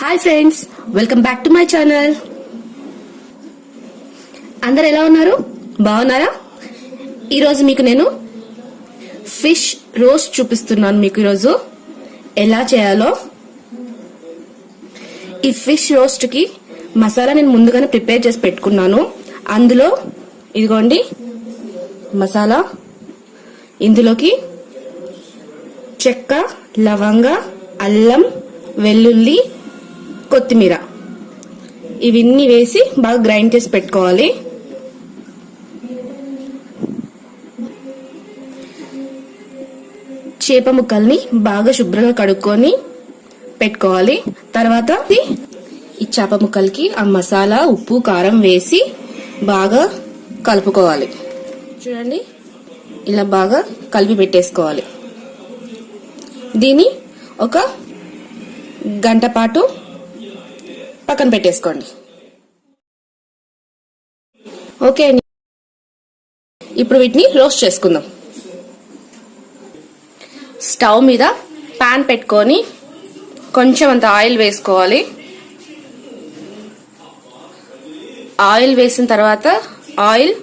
Hi friends, welcome back to my channel. అందరు ఎలా ఉన్నారు? బాగున్నారా? ఈరోజు మీకు నేను ఫిష్ రోస్ట్ చూపిస్తున్నాను. మీకు ఈరోజు ఎలా చేయాలో. ఈ ఫిష్ రోస్ట్ కి మసాలా నేను ముందుగానే ప్రిపేర్ చేసి పెట్టుకున్నాను. అందులో ఇదిగోండి మసాలా. ఇందులోకి చెక్క, లవంగ, అల్లం, వెల్లుల్లి, కొత్తిమీర ఇవన్నీ వేసి బాగా గ్రైండ్ చేసి పెట్టుకోవాలి. చేప ముక్కల్ని బాగా శుభ్రంగా కడుక్కొని పెట్టుకోవాలి. తర్వాత ఈ చేప ముక్కలకి ఆ మసాలా, ఉప్పు, కారం వేసి బాగా కలుపుకోవాలి. చూడండి, ఇలా బాగా కలిపి పెట్టేసుకోవాలి. దీన్ని ఒక గంట పాటు పక్కన పెట్టేసుకోండి. ఓకే, ఇప్పుడు వీటిని రోస్ట్ చేసుకుందాం. స్టవ్ మీద పాన్ పెట్టుకొని కొంచెం అంత ఆయిల్ వేసుకోవాలి. ఆయిల్ వేసిన తర్వాత ఆయిల్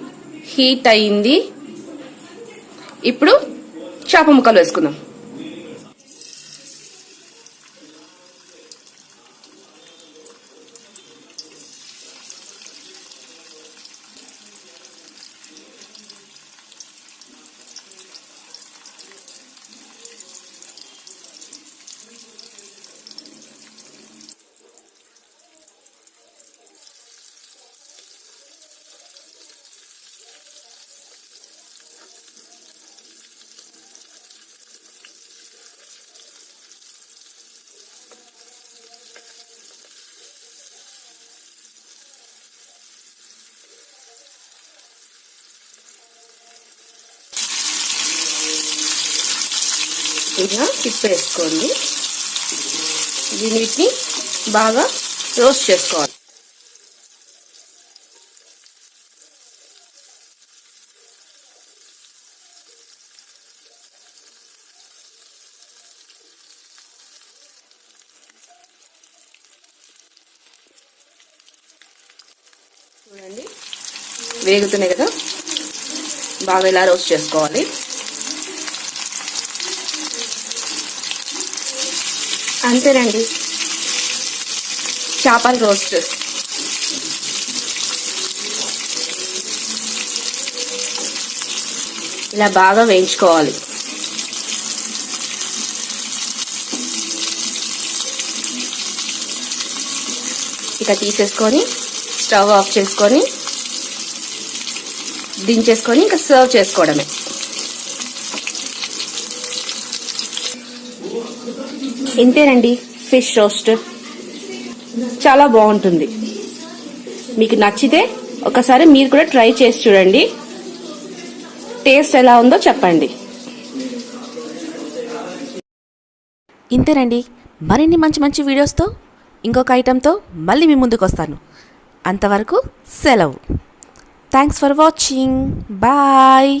హీట్ అయ్యింది. ఇప్పుడు చేప ముక్కలు వేసుకుందాం. ఇలా తిప్పేసుకోండి. దీనికి బాగా రోస్ట్ చేసుకోవాలి. చూడండి, వేగుతున్నాయి కదా, బాగా ఇలా రోస్ట్ చేసుకోవాలి. అంతేనండి, చేపల రోస్ట్. ఇలా బాగా వేయించుకోవాలి. ఇక తీసేసుకొని స్టవ్ ఆఫ్ చేసుకొని దించేసుకొని ఇంకా సర్వ్ చేసుకోవడమే. ఇంతేనండి, ఫిష్ రోస్ట్ చాలా బాగుంటుంది. మీకు నచ్చితే ఒకసారి మీరు కూడా ట్రై చేసి చూడండి. టేస్ట్ ఎలా ఉందో చెప్పండి. ఇంతేనండి, మరిన్ని మంచి మంచి వీడియోస్తో ఇంకొక ఐటెంతో మళ్ళీ మీ ముందుకు వస్తాను. అంతవరకు సెలవు. Thanks for watching. బాయ్.